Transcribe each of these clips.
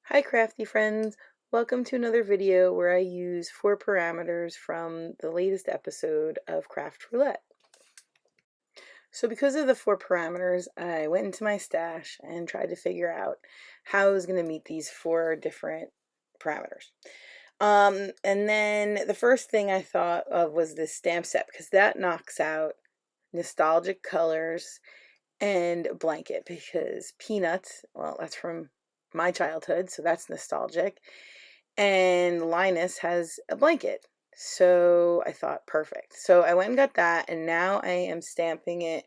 Hi crafty friends, welcome to another video where I use 4 parameters from the latest episode of Craft Roulette. So because of the 4 parameters, I went into my stash and tried to figure out how I was going to meet these 4 different parameters. And then the first thing I thought of was this stamp set, because that knocks out nostalgic colors and blanket, because Peanuts, well, that's from my childhood, so that's nostalgic, and Linus has a blanket, so I thought perfect. So I went and got that, and now I am stamping it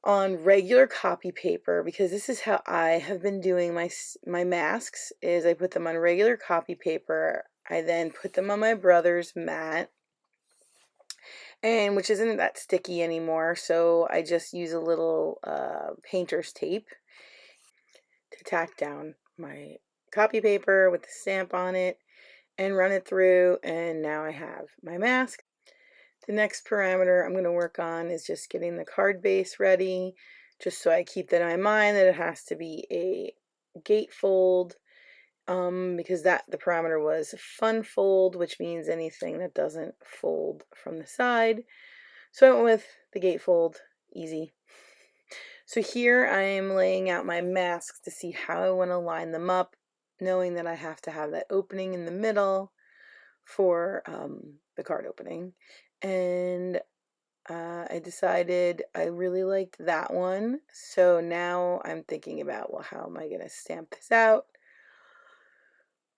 on regular copy paper, because this is how I have been doing my masks. Is I put them on regular copy paper, I then put them on my brother's mat, and which isn't that sticky anymore, so I just use a little painter's tape to tack down my copy paper with the stamp on it and run it through, and now I have my mask. The next parameter I'm going to work on is just getting the card base ready, just so I keep that in mind that it has to be a gatefold, because the parameter was FUNN fold, which means anything that doesn't fold from the side. So I went with the gatefold, easy. So here I am laying out my masks to see how I want to line them up, knowing that I have to have that opening in the middle for the card opening. And I decided I really liked that one. So now I'm thinking about, well, how am I going to stamp this out?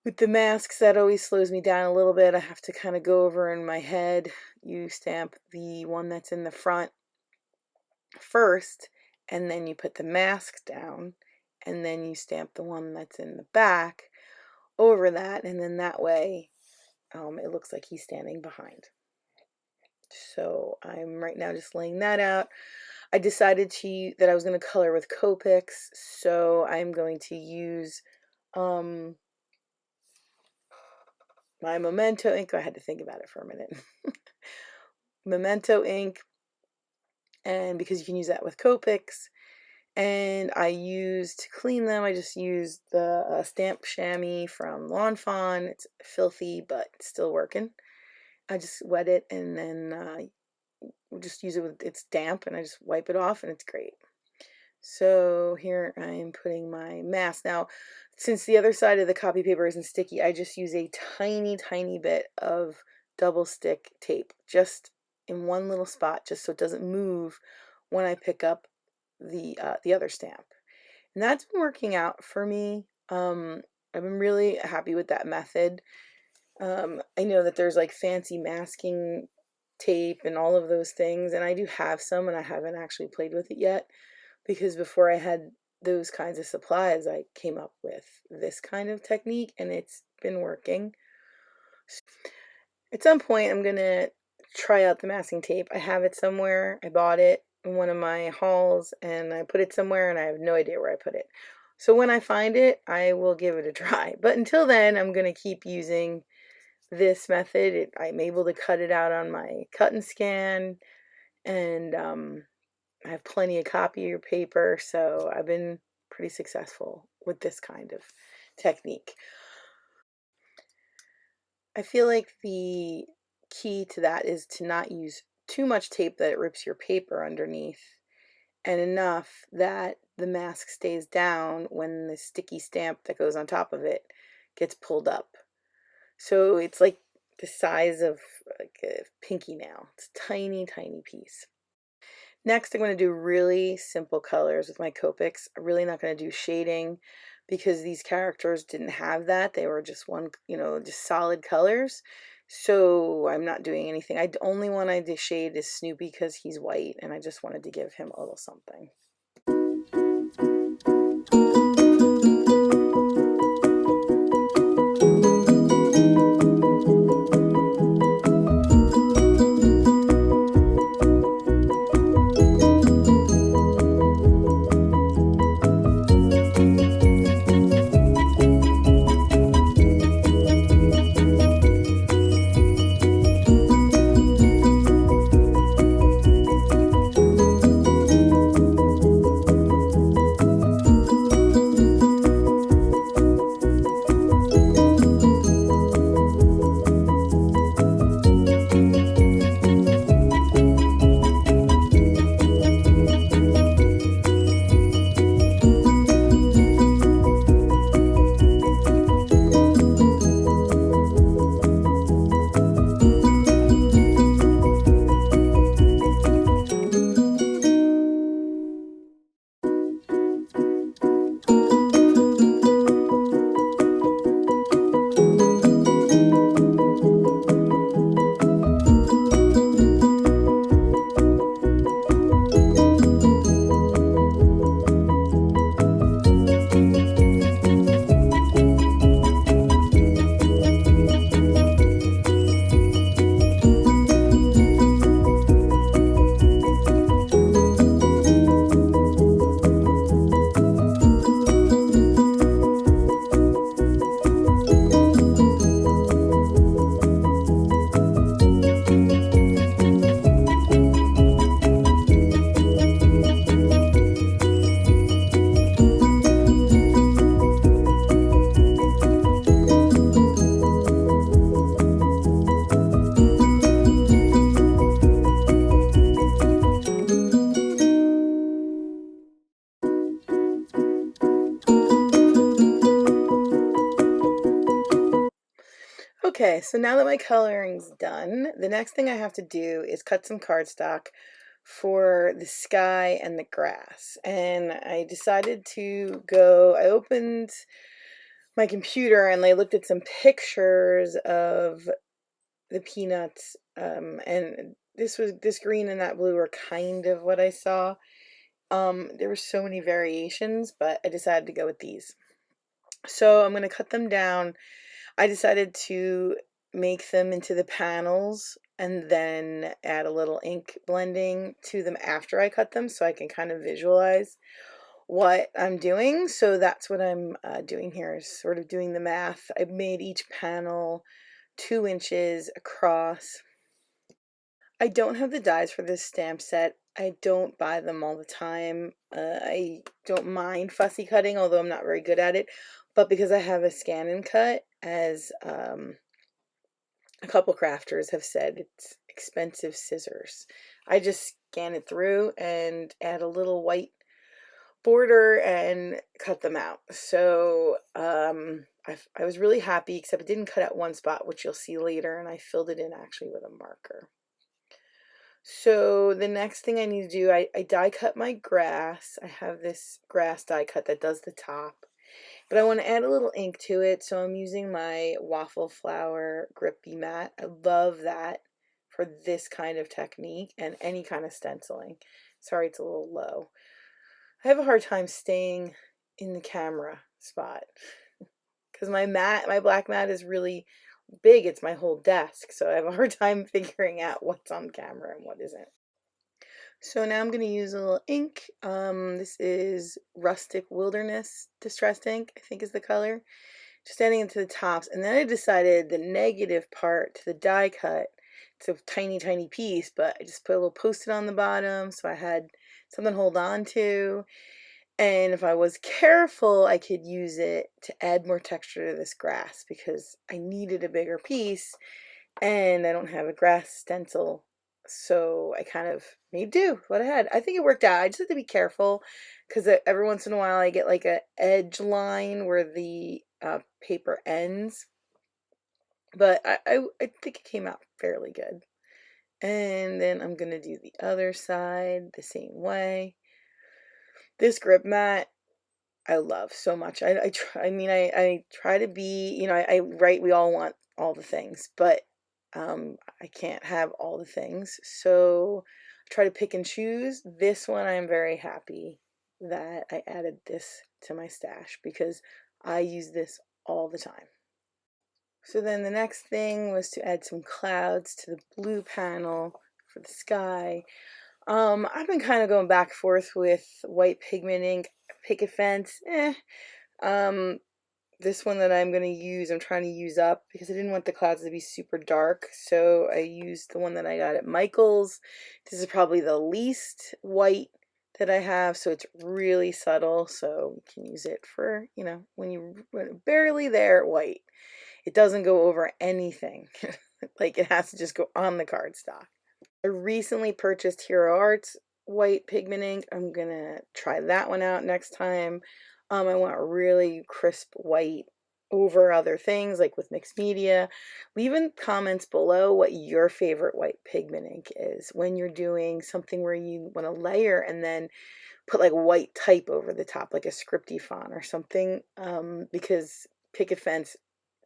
With the masks, that always slows me down a little bit. I have to kind of go over in my head. You stamp the one that's in the front first, and then you put the mask down, and then you stamp the one that's in the back over that, and then that way it looks like he's standing behind. So I'm right now just laying that out. I decided that I was going to color with Copics, so I'm going to use my Memento ink. I had to think about it for a minute. Memento ink, and because you can use that with Copics. And I used, to clean them, I just used the stamp chamois from FUNN. It's filthy, but it's still working. I just wet it, and then just use it with, it's damp, and I just wipe it off, and it's great. So here I'm putting my mask. Now, since the other side of the copy paper isn't sticky, I just use a tiny bit of double stick tape, just in one little spot, just so it doesn't move when I pick up the other stamp. And that's been working out for me. I've been really happy with that method. I know that there's like fancy masking tape and all of those things, and I do have some, and I haven't actually played with it yet, because before I had those kinds of supplies, I came up with this kind of technique, and it's been working. At some point, I'm gonna try out the masking tape. I have it somewhere. I bought it in one of my hauls, and I put it somewhere, and I have no idea where I put it. So when I find it, I will give it a try. But until then, I'm going to keep using this method. I'm able to cut it out on my cut and scan, and I have plenty of copy paper, so I've been pretty successful with this kind of technique. I feel like the key to that is to not use too much tape that it rips your paper underneath, and enough that the mask stays down when the sticky stamp that goes on top of it gets pulled up. So it's like the size of like a pinky nail. It's a tiny piece. Next, I'm going to do really simple colors with my Copics. I'm really not going to do shading, because these characters didn't have that. They were just just solid colors. So I'm not doing anything. The only one I shade is Snoopy, because he's white, and I just wanted to give him a little something. Okay, so now that my coloring's done, the next thing I have to do is cut some cardstock for the sky and the grass. And I decided to I opened my computer and I looked at some pictures of the peanuts, and this green and that blue are kind of what I saw. There were so many variations, but I decided to go with these. So I'm going to cut them down. I decided to make them into the panels and then add a little ink blending to them after I cut them so I can kind of visualize what I'm doing. So that's what I'm doing here, is sort of doing the math. I've made each panel 2 inches across. I don't have the dies for this stamp set. I don't buy them all the time. I don't mind fussy cutting, although I'm not very good at it. But because I have a scan and cut, as a couple crafters have said, it's expensive scissors. I just scan it through and add a little white border and cut them out. So I was really happy, except it didn't cut out one spot, which you'll see later, and I filled it in actually with a marker. So the next thing I need to do, I die cut my grass. I have this grass die cut that does the top, but I want to add a little ink to it, so I'm using my waffle flower grippy mat. I love that for this kind of technique and any kind of stenciling. Sorry, it's a little low. I have a hard time staying in the camera spot because my black mat is really big. It's my whole desk, so I have a hard time figuring out what's on camera and what isn't. So now I'm going to use a little ink. This is Rustic Wilderness Distressed Ink, I think is the color. Just adding it to the tops, and then I decided the negative part to the die cut, it's a tiny, tiny piece, but I just put a little post-it on the bottom so I had something to hold on to. And if I was careful, I could use it to add more texture to this grass because I needed a bigger piece and I don't have a grass stencil. So I kind of made do with what I had. I think it worked out. I just have to be careful because every once in a while I get like a edge line where the paper ends. But I think it came out fairly good. And then I'm going to do the other side the same way. This grip mat I love so much. I try to be, right, we all want all the things, but I can't have all the things. So I try to pick and choose. This one I'm very happy that I added this to my stash because I use this all the time. So then the next thing was to add some clouds to the blue panel for the sky. I've been kind of going back and forth with white pigment ink, picket fence. This one that I'm going to use, I'm trying to use up because I didn't want the clouds to be super dark. So I used the one that I got at Michael's. This is probably the least white that I have, so it's really subtle. So you can use it for, when you're barely there white. It doesn't go over anything. Like it has to just go on the cardstock. I recently purchased Hero Arts white pigment ink. I'm gonna try that one out next time. I want really crisp white over other things like with mixed media. Leave in comments below what your favorite white pigment ink is when you're doing something where you want to layer and then put like white type over the top, like a scripty font or something, because Picket Fence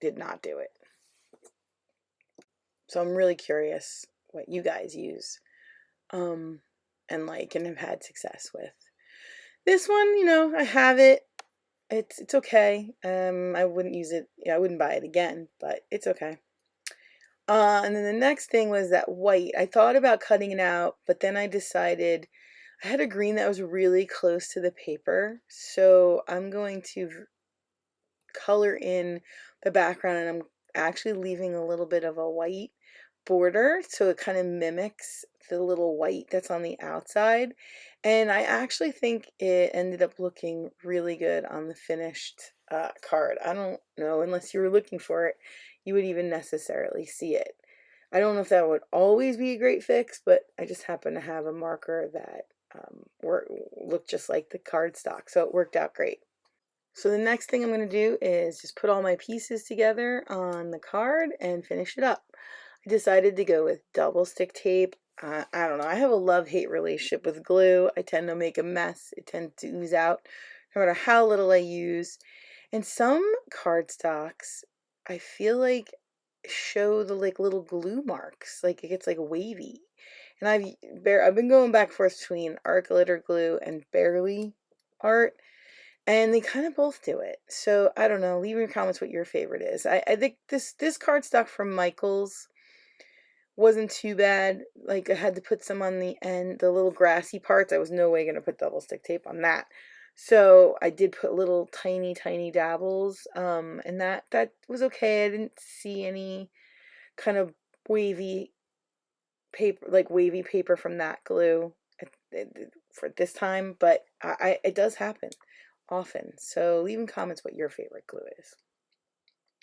did not do it. So I'm really curious what you guys use and have had success with. This one, I have it. It's okay. I wouldn't use it. I wouldn't buy it again, but it's okay. And then the next thing was that white. I thought about cutting it out, but then I decided I had a green that was really close to the paper, so I'm going to color in the background, and I'm actually leaving a little bit of a white border so it kind of mimics the little white that's on the outside, and I actually think it ended up looking really good on the finished card. I don't know, unless you were looking for it, you would even necessarily see it. I don't know if that would always be a great fix, but I just happen to have a marker that looked just like the cardstock, so it worked out great. So the next thing I'm going to do is just put all my pieces together on the card and finish it up. I decided to go with double stick tape. I don't know. I have a love-hate relationship with glue. I tend to make a mess. It tends to ooze out no matter how little I use. And some cardstocks, I feel like show the like little glue marks. Like it gets like wavy. And I've been going back and forth between art glitter glue and barely art. And they kind of both do it. So I don't know. Leave in your comments what your favorite is. I think this cardstock from Michaels wasn't too bad. Like I had to put some on the end, the little grassy parts. I was no way gonna put double stick tape on that. So I did put little tiny dabbles. And that was okay. I didn't see any kind of wavy paper, like wavy paper from that glue for this time, but it does happen often. So leave in comments what your favorite glue is.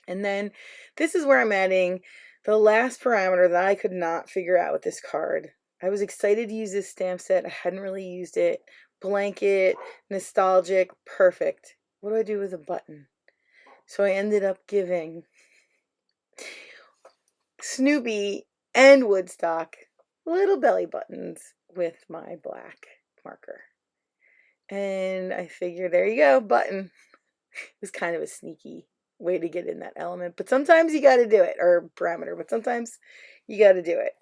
And then this is where I'm adding the last parameter that I could not figure out with this card. I was excited to use this stamp set. I hadn't really used it. Blanket, nostalgic, perfect. What do I do with a button? So I ended up giving Snoopy and Woodstock little belly buttons with my black marker. And I figured, there you go, button. It was kind of a sneaky way to get in that element, but sometimes you got to do it, or parameter, but sometimes you got to do it.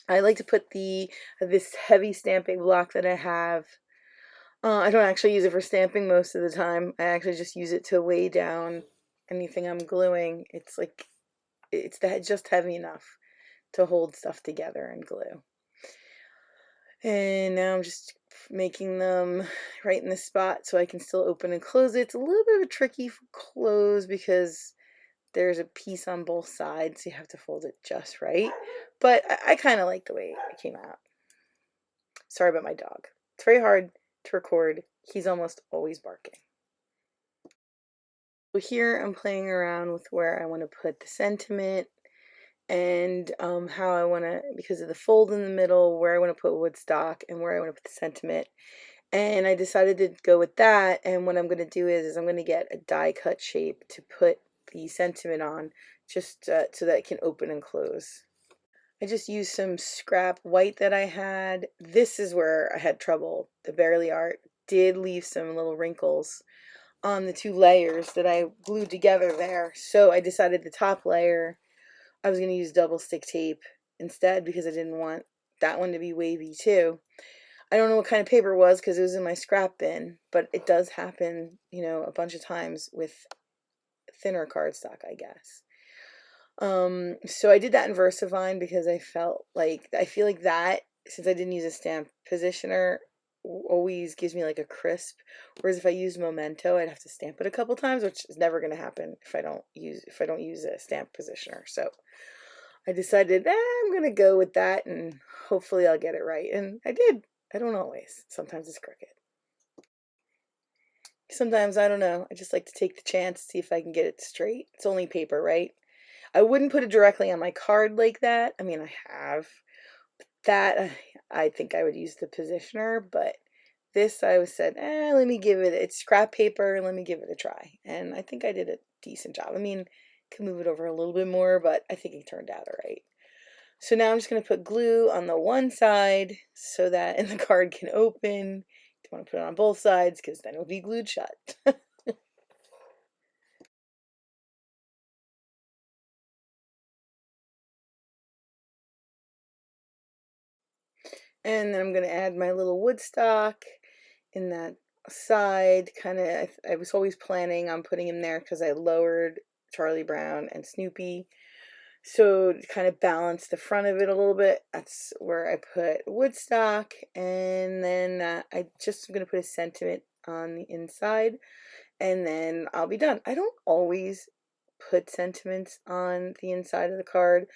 I like to put this heavy stamping block that I have. I don't actually use it for stamping most of the time. I actually just use it to weigh down anything I'm gluing. It's like, it's just heavy enough to hold stuff together and glue. And now I'm just making them right in the spot so I can still open and close it. It's a little bit of a tricky close because there's a piece on both sides, so you have to fold it just right. But I kind of like the way it came out. Sorry about my dog. It's very hard to record. He's almost always barking. So here I'm playing around with where I want to put the sentiment and how I want to, because of the fold in the middle, where I want to put Woodstock and where I want to put the sentiment. And I decided to go with that, and what I'm going to do is I'm going to get a die cut shape to put the sentiment on, just so that it can open and close. I just used some scrap white that I had. This is where I had trouble. The Barely Art did leave some little wrinkles on the two layers that I glued together there. So I decided the top layer I was going to use double stick tape instead because I didn't want that one to be wavy too. I don't know what kind of paper it was because it was in my scrap bin, but it does happen, you know, a bunch of times with thinner cardstock, I guess. So I did that in VersaVine because I feel like that, since I didn't use a stamp positioner, always gives me like a crisp, whereas if I used Memento, I'd have to stamp it a couple times, which is never going to happen if I don't use a stamp positioner. So I decided I'm going to go with that and hopefully I'll get it right, and I did. I don't always. Sometimes it's crooked. Sometimes, I don't know, I just like to take the chance, see if I can get it straight. It's only paper, right? I wouldn't put it directly on my card like that. I mean, I have that. I think I would use the positioner, but this I said, let me give it, it's scrap paper, let me give it a try. And I think I did a decent job. I mean, could move it over a little bit more, but I think it turned out all right. So now I'm just going to put glue on the one side so that and the card can open. Don't want to put it on both sides because then it'll be glued shut. And then I'm going to add my little Woodstock in that side. Kind of, I was always planning on putting him there because I lowered Charlie Brown and Snoopy. So to kind of balance the front of it a little bit, that's where I put Woodstock. And then I just am going to put a sentiment on the inside. And then I'll be done. I don't always put sentiments on the inside of the card,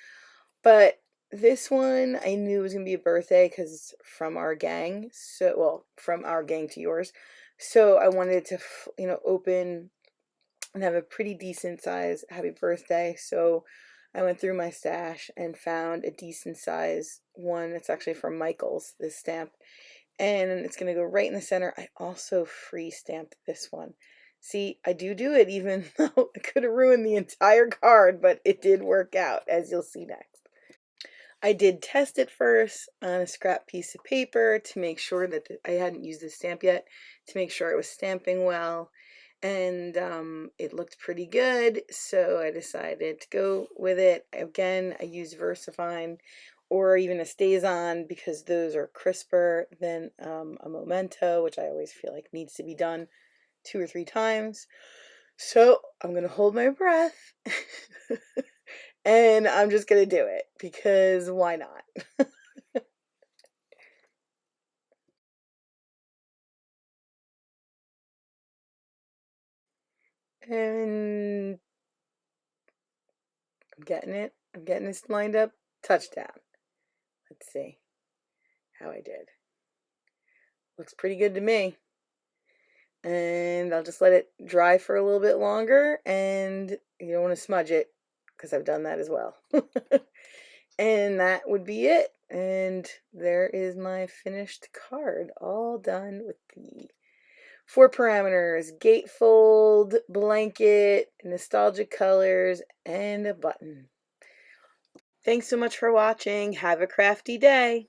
but this one I knew it was gonna be a birthday because it's from our gang. So, well, from our gang to yours. So I wanted to, you know, open and have a pretty decent size happy birthday. So I went through my stash and found a decent size one. It's actually from Michaels, this stamp. and it's going to go right in the center. I also free stamped this one. See, I do it, even though I could have ruined the entire card, but it did work out, as you'll see next. I did test it first on a scrap piece of paper to make sure that I hadn't used the stamp yet, to make sure it was stamping well, and it looked pretty good, so I decided to go with it. Again, I used VersaFine or even a StazOn because those are crisper than a Memento, which I always feel like needs to be done 2 or 3 times. So I'm going to hold my breath and I'm just going to do it because why not? And I'm getting it. I'm getting this lined up. Touchdown. Let's see how I did. Looks pretty good to me. And I'll just let it dry for a little bit longer, and you don't want to smudge it because I've done that as well. And that would be it. And there is my finished card, all done with the 4 parameters, gatefold, blanket, nostalgic colors, and a button. Thanks so much for watching. Have a crafty day.